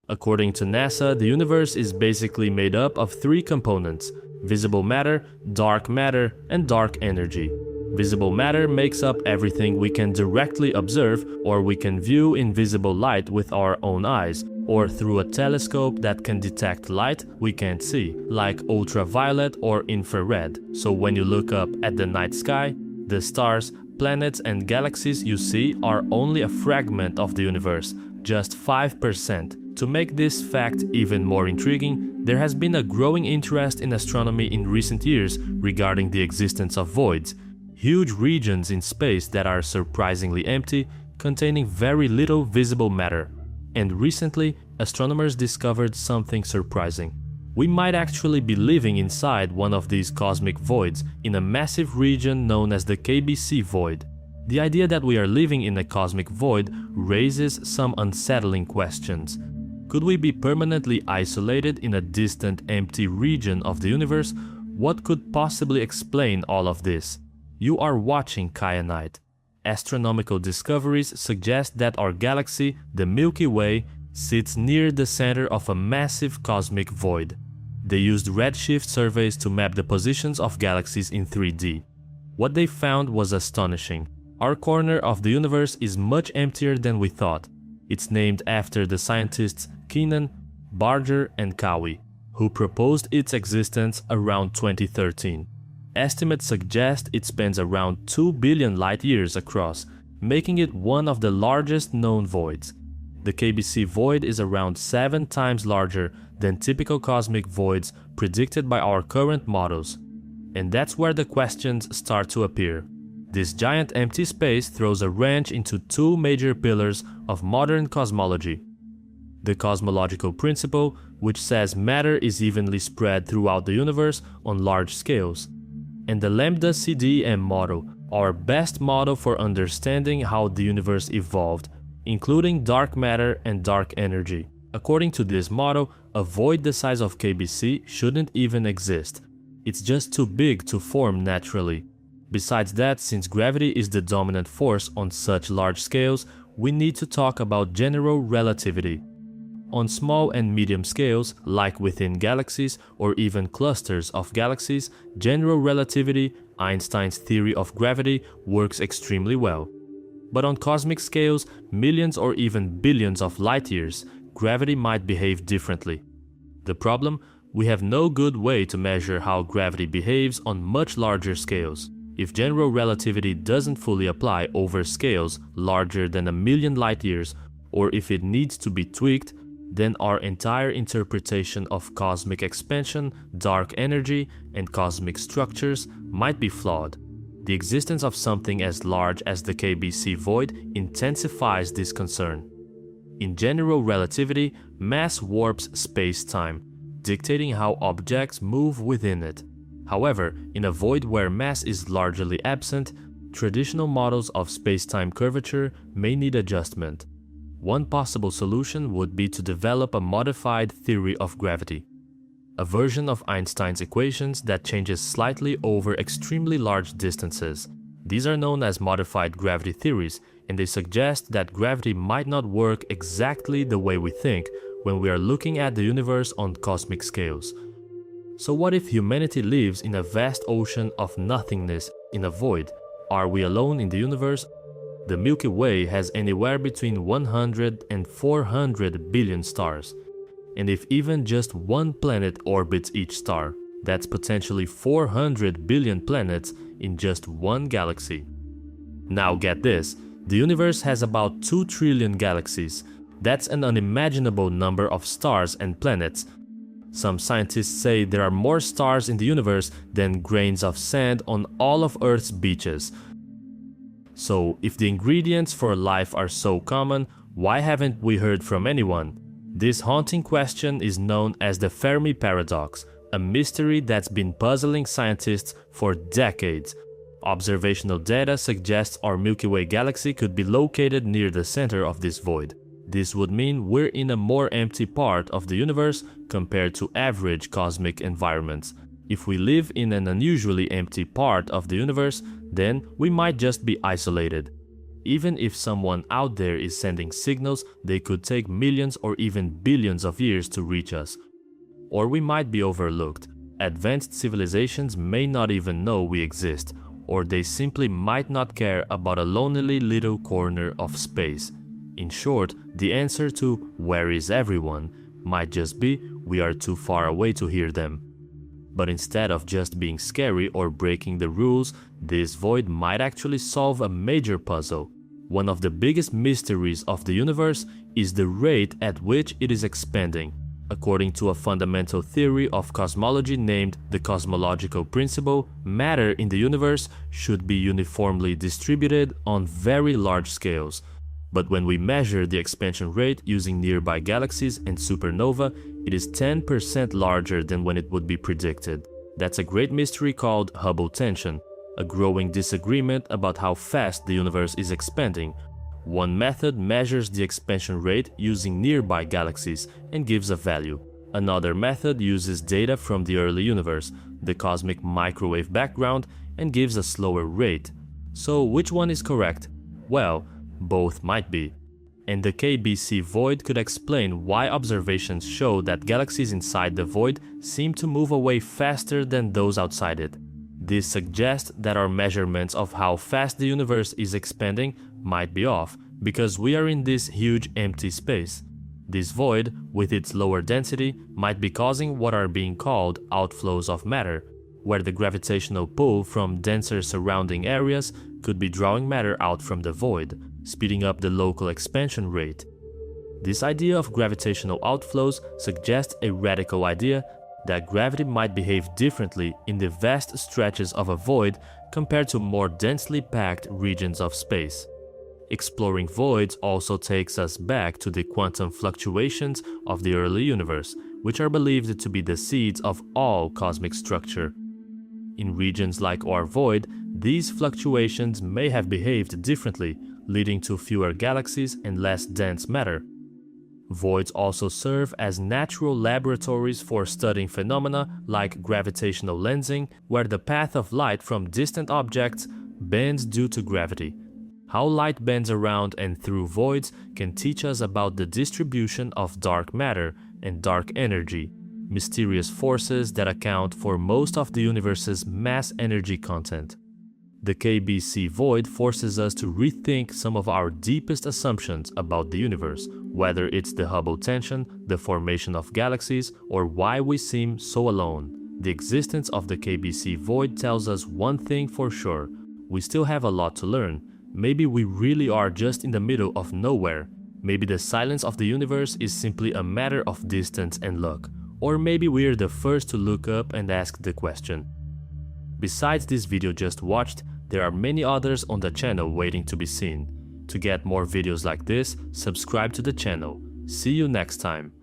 According to NASA, the universe is basically made up of three components: visible matter, and dark energy. Visible matter makes up everything we can directly observe, or we can view in visible light with our own eyes, or through a telescope that can detect light we can't see, like ultraviolet or infrared. So when you look up at the night sky, the stars, planets and galaxies you see are only a fragment of the universe, just 5%. To make this fact even more intriguing, there has been a growing interest in astronomy in recent years regarding the existence of voids, huge regions in space that are surprisingly empty, containing very little visible matter. And recently, astronomers discovered something surprising. We might actually be living inside one of these cosmic voids in a massive region known as the KBC void. The idea that we are living in a cosmic void raises some unsettling questions. Could we be permanently isolated in a distant, empty region of the universe? What could possibly explain all of this? You are watching Kyanite. Astronomical discoveries suggest that our galaxy, the Milky Way, sits near the center of a massive cosmic void. They used redshift surveys to map the positions of galaxies in 3D. What they found was astonishing. Our corner of the universe is much emptier than we thought. It's named after the scientists Keenan, Barger and Cowie, who proposed its existence around 2013. Estimates suggest it spans around 2 billion light-years across, making it one of the largest known voids. The KBC void is around 7 times larger than typical cosmic voids predicted by our current models. And that's where the questions start to appear. This giant empty space throws a wrench into two major pillars of modern cosmology. The cosmological principle, which says matter is evenly spread throughout the universe on large scales, and the lambda CDM model, our best model for understanding how the universe evolved, including dark matter and dark energy. According to this model, a void the size of KBC shouldn't even exist. It's just too big to form naturally. Besides that, since gravity is the dominant force on such large scales, we need to talk about general relativity. On small and medium scales, like within galaxies or even clusters of galaxies, general relativity, Einstein's theory of gravity, works extremely well. But on cosmic scales, millions or even billions of light-years, gravity might behave differently. The problem? We have no good way to measure how gravity behaves on much larger scales. If general relativity doesn't fully apply over scales larger than 1 million light-years, or if it needs to be tweaked, then our entire interpretation of cosmic expansion, dark energy, and cosmic structures might be flawed. The existence of something as large as the KBC void intensifies this concern. In general relativity, mass warps space-time, dictating how objects move within it. However, in a void where mass is largely absent, traditional models of space-time curvature may need adjustment. One possible solution would be to develop a modified theory of gravity, a version of Einstein's equations that changes slightly over extremely large distances. These are known as modified gravity theories, and they suggest that gravity might not work exactly the way we think when we are looking at the universe on cosmic scales. So what if humanity lives in a vast ocean of nothingness in a void? Are we alone in the universe? The Milky Way has anywhere between 100 and 400 billion stars. And if even just one planet orbits each star, that's potentially 400 billion planets in just one galaxy. Now get this, the universe has about 2 trillion galaxies. That's an unimaginable number of stars and planets. Some scientists say there are more stars in the universe than grains of sand on all of Earth's beaches. So, if the ingredients for life are so common, why haven't we heard from anyone? This haunting question is known as the Fermi paradox, a mystery that's been puzzling scientists for decades. Observational data suggests our Milky Way galaxy could be located near the center of this void. This would mean we're in a more empty part of the universe compared to average cosmic environments. If we live in an unusually empty part of the universe, then we might just be isolated. Even if someone out there is sending signals, they could take millions or even billions of years to reach us. Or we might be overlooked. Advanced civilizations may not even know we exist, or they simply might not care about a lonely little corner of space. In short, the answer to "where is everyone?" might just be we are too far away to hear them. But instead of just being scary or breaking the rules, this void might actually solve a major puzzle. One of the biggest mysteries of the universe is the rate at which it is expanding. According to a fundamental theory of cosmology named the cosmological principle, matter in the universe should be uniformly distributed on very large scales. But when we measure the expansion rate using nearby galaxies and supernova, it is 10% larger than when it would be predicted. That's a great mystery called Hubble tension, a growing disagreement about how fast the universe is expanding. One method measures the expansion rate using nearby galaxies and gives a value. Another method uses data from the early universe, the cosmic microwave background, and gives a slower rate. So which one is correct? Well, both might be. And the KBC void could explain why observations show that galaxies inside the void seem to move away faster than those outside it. This suggests that our measurements of how fast the universe is expanding might be off, because we are in this huge empty space. This void, with its lower density, might be causing what are being called outflows of matter, where the gravitational pull from denser surrounding areas could be drawing matter out from the void, speeding up the local expansion rate. This idea of gravitational outflows suggests a radical idea that gravity might behave differently in the vast stretches of a void compared to more densely packed regions of space. Exploring voids also takes us back to the quantum fluctuations of the early universe, which are believed to be the seeds of all cosmic structure. In regions like our void, these fluctuations may have behaved differently, leading to fewer galaxies and less dense matter. Voids also serve as natural laboratories for studying phenomena like gravitational lensing, where the path of light from distant objects bends due to gravity. How light bends around and through voids can teach us about the distribution of dark matter and dark energy, mysterious forces that account for most of the universe's mass energy content. The KBC void forces us to rethink some of our deepest assumptions about the universe, whether it's the Hubble tension, the formation of galaxies, or why we seem so alone. The existence of the KBC void tells us one thing for sure: we still have a lot to learn. Maybe we really are just in the middle of nowhere. Maybe the silence of the universe is simply a matter of distance and luck. Or maybe we're the first to look up and ask the question. Besides this video just watched, there are many others on the channel waiting to be seen. To get more videos like this, subscribe to the channel. See you next time.